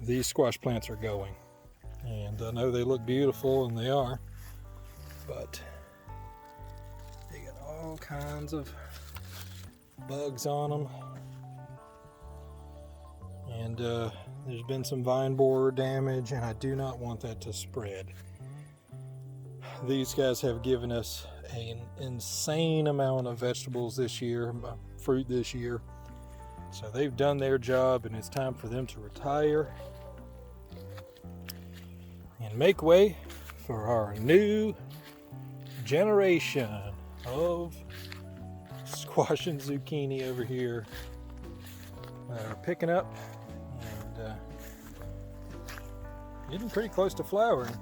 these squash plants are going. And I know they look beautiful, and they are, but they got all kinds of bugs on them. And there's been some vine borer damage, and I do not want that to spread. These guys have given us an insane amount of vegetables this year, fruit this year. So they've done their job, and it's time for them to retire and make way for our new generation of squash and zucchini over here that are picking up and getting pretty close to flowering.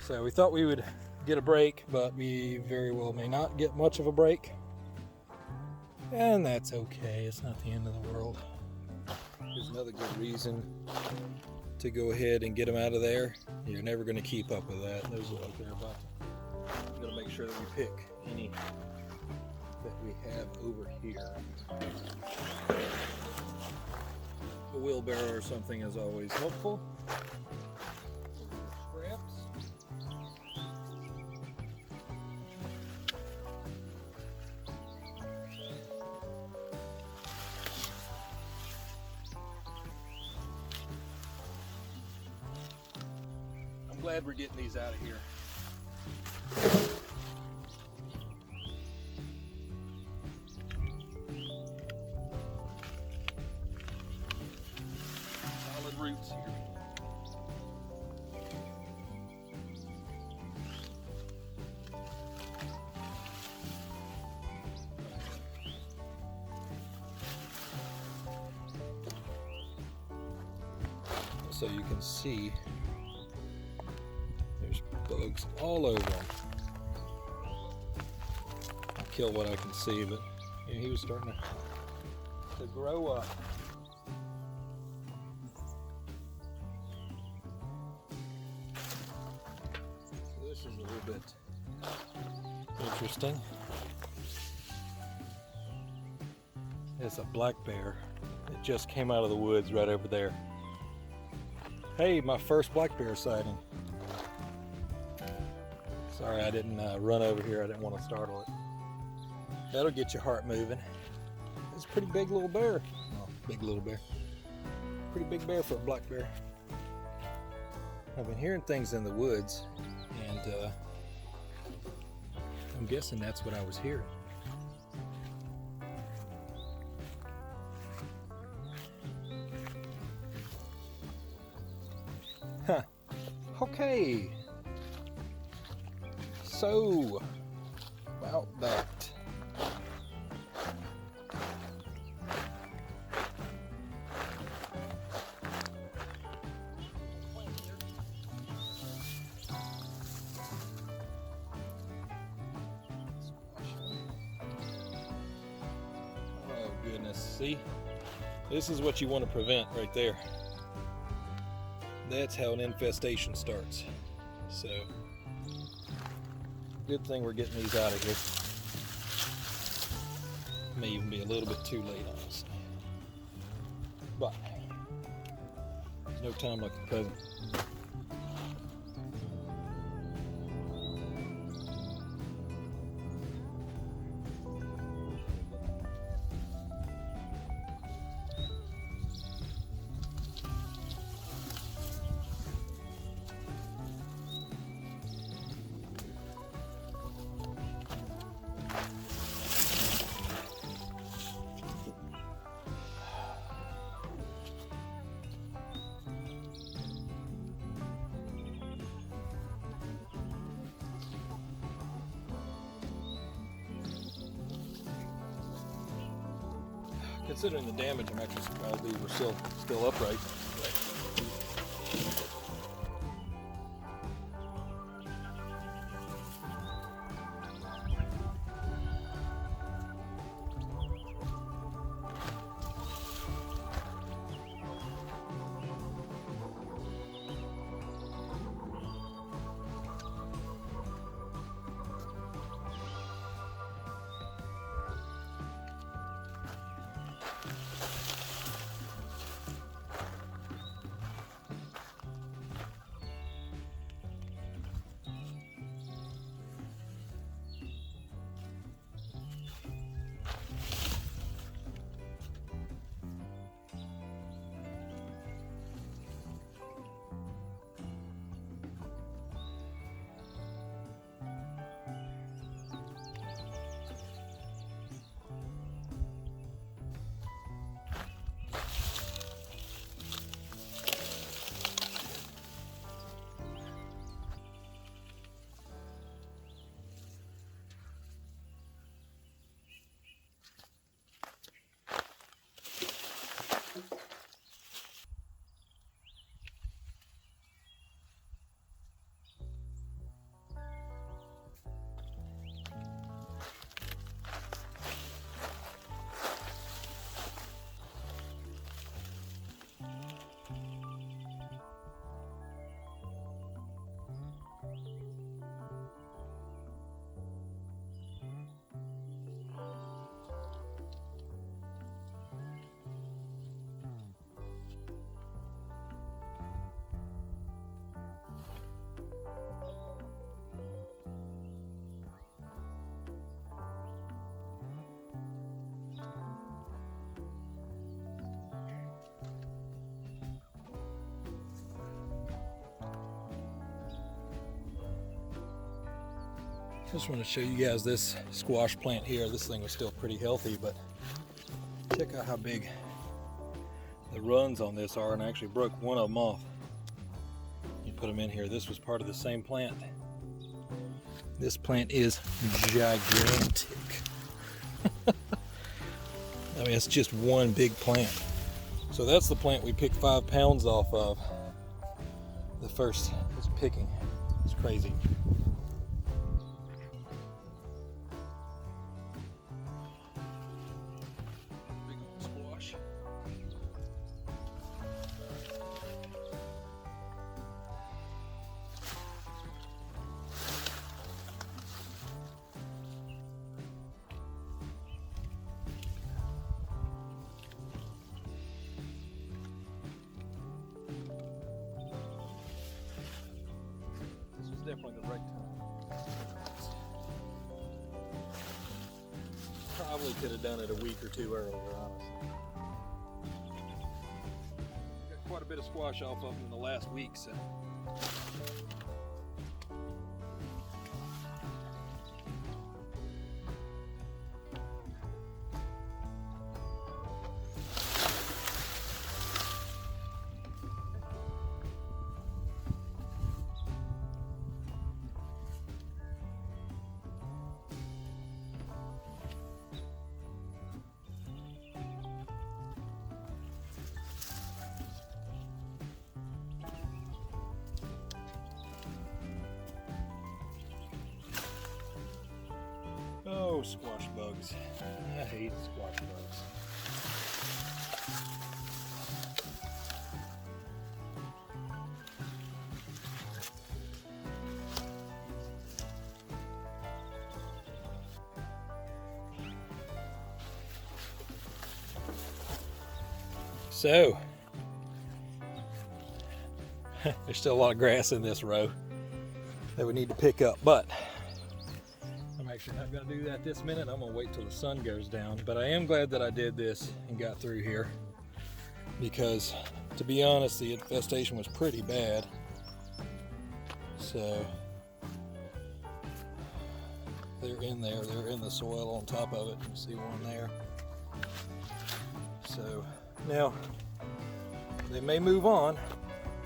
So we thought we would get a break, but we very well may not get much of a break. And that's okay, it's not the end of the world. Here's another good reason to go ahead and get them out of there. You're never going to keep up with that. Those look like they're about to. I'm going to make sure that we pick any that we have over here. A wheelbarrow or something is always helpful. Scraps. I'm glad we're getting these out of here. Solid roots here. So you can see there's bugs all over them. I'll kill what I can see, but yeah, he was starting to grow up. So this is a little bit interesting. It's a black bear. It just came out of the woods right over there. Hey, my first black bear sighting. Sorry I didn't run over here. I didn't want to startle it. That'll get your heart moving. It's a pretty big little bear. Oh, big little bear. Pretty big bear for a black bear. I've been hearing things in the woods, and I'm guessing that's what I was hearing. Huh. Okay. So, about that. Oh goodness, see? This is what you want to prevent right there. That's how an infestation starts. So, good thing we're getting these out of here. May even be a little bit too late, honestly. But, there's no time like the present. Considering the damage, I'm actually surprised these were still upright. Just want to show you guys this squash plant here. This thing was still pretty healthy, but check out how big the runs on this are, and I actually broke one of them off. You put them in here. This was part of the same plant. This plant is gigantic. I mean, it's just one big plant. So that's the plant we picked 5 pounds off of. The first was picking. It's crazy. Big old squash. Definitely the right time. Probably could have done it a week or 2 earlier, honestly. Got quite a bit of squash off of them in the last week, so. Oh, squash bugs. I hate squash bugs. So, there's still a lot of grass in this row that we need to pick up, but I'm actually not going to do that this minute. I'm going to wait till the sun goes down. But I am glad that I did this and got through here, because to be honest, the infestation was pretty bad. So they're in there. They're in the soil on top of it. You can see one there. So now they may move on,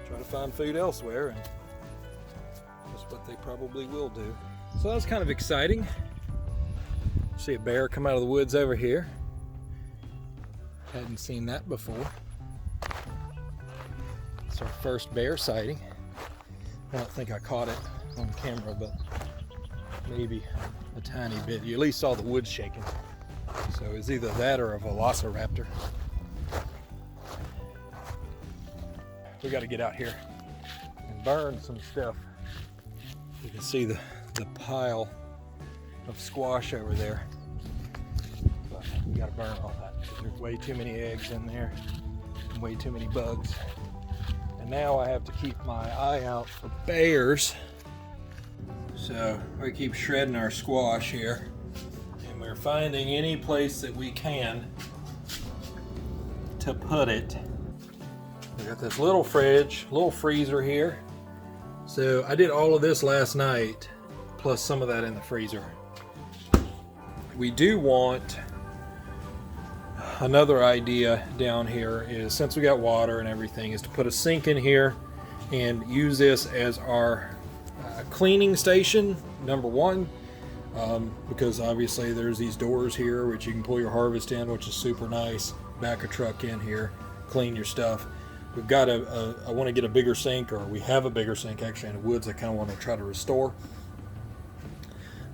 try to find food elsewhere, and that's what they probably will do. So that was kind of exciting. See a bear come out of the woods over here. Hadn't seen that before. It's our first bear sighting. I don't think I caught it on camera, but maybe a tiny bit. You at least saw the wood shaking. So it's either that or a velociraptor. We got to get out here and burn some stuff. You can see the pile of squash over there. But we got to burn all that. There's way too many eggs in there and way too many bugs. And now I have to keep my eye out for bears. So we keep shredding our squash here, and we're finding any place that we can to put it. We got this little fridge, little freezer here. So I did all of this last night, plus some of that in the freezer. We do want, another idea down here is, since we got water and everything, is to put a sink in here and use this as our cleaning station, number one, because obviously there's these doors here which you can pull your harvest in, which is super nice. Back a truck in here, clean your stuff. We've got I want to get a bigger sink, or we have a bigger sink actually in the woods I kind of want to try to restore.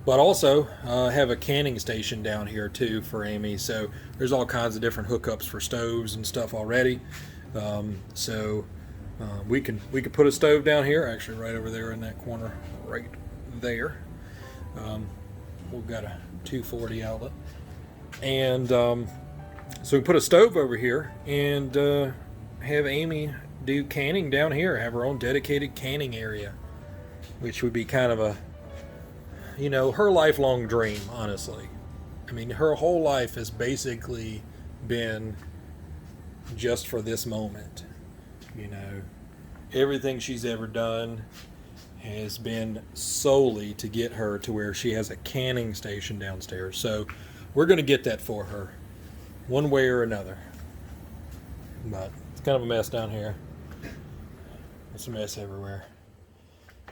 But also have a canning station down here too for Amy. So there's all kinds of different hookups for stoves and stuff already. We could put a stove down here, actually right over there in that corner, right there. We've got a 240 outlet, and so we put a stove over here and have Amy do canning down here, have her own dedicated canning area, which would be kind of a, you know, her lifelong dream, honestly. I mean, her whole life has basically been just for this moment. You know, everything she's ever done has been solely to get her to where she has a canning station downstairs. So we're going to get that for her one way or another. But it's kind of a mess down here. It's a mess everywhere.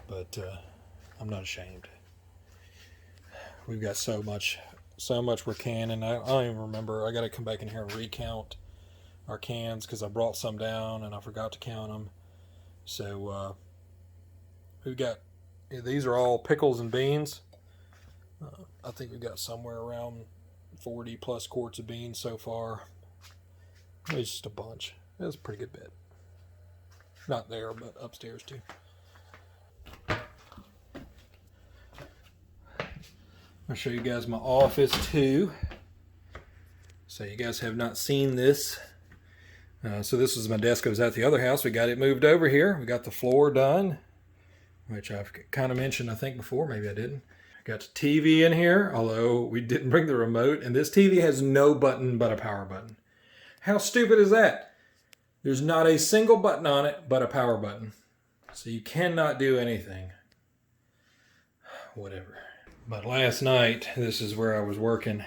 But I'm not ashamed. We've got so much we're canning. I don't even remember. I got to come back in here and recount our cans because I brought some down and I forgot to count them. So we've got, these are all pickles and beans. I think we've got somewhere around 40 plus quarts of beans so far. It's just a bunch. It's a pretty good bit. Not there, but upstairs too. I'll show you guys my office too. So you guys have not seen this. So this was my desk. I was at the other house. We got it moved over here. We got the floor done, which I've kind of mentioned, I think, before. Maybe I didn't. Got the TV in here, although we didn't bring the remote. And this TV has no button but a power button. How stupid is that? There's not a single button on it but a power button. So you cannot do anything. Whatever. But last night, this is where I was working,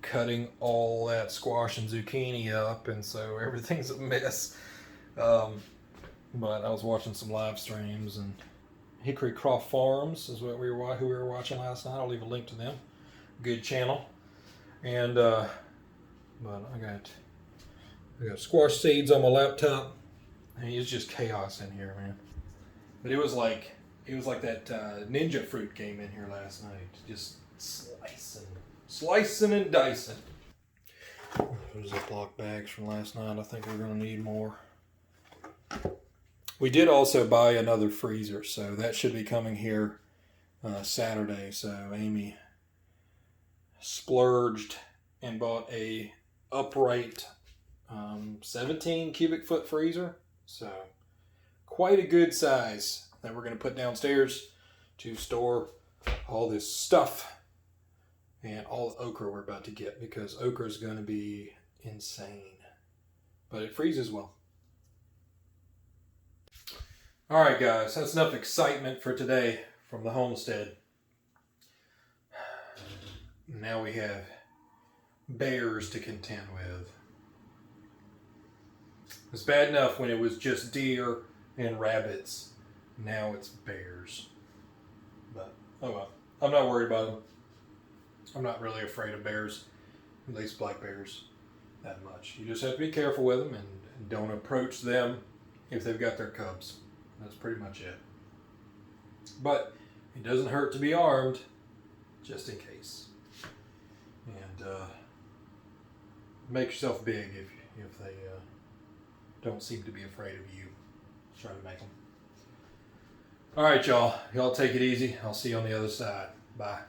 cutting all that squash and zucchini up, and so everything's a mess. But I was watching some live streams, and Hickory Croft Farms is what who we were watching last night. I'll leave a link to them. Good channel. And but I got squash seeds on my laptop. And it's just chaos in here, man. But it was like that ninja fruit game in here last night. Just slicing and dicing. Those Ziploc bags from last night. I think we're going to need more. We did also buy another freezer, so that should be coming here Saturday. So Amy splurged and bought a upright 17 cubic foot freezer. So quite a good size that we're going to put downstairs to store all this stuff and all the okra we're about to get, because okra is going to be insane. But it freezes well. All right, guys, that's enough excitement for today from the homestead. Now we have bears to contend with. It's bad enough when it was just deer and rabbits. Now it's bears. But, oh well. I'm not worried about them. I'm not really afraid of bears, at least black bears, that much. You just have to be careful with them and don't approach them if they've got their cubs. That's pretty much it. But it doesn't hurt to be armed, just in case. And make yourself big if they don't seem to be afraid of you. Try to make them. All right, y'all. Y'all take it easy. I'll see you on the other side. Bye.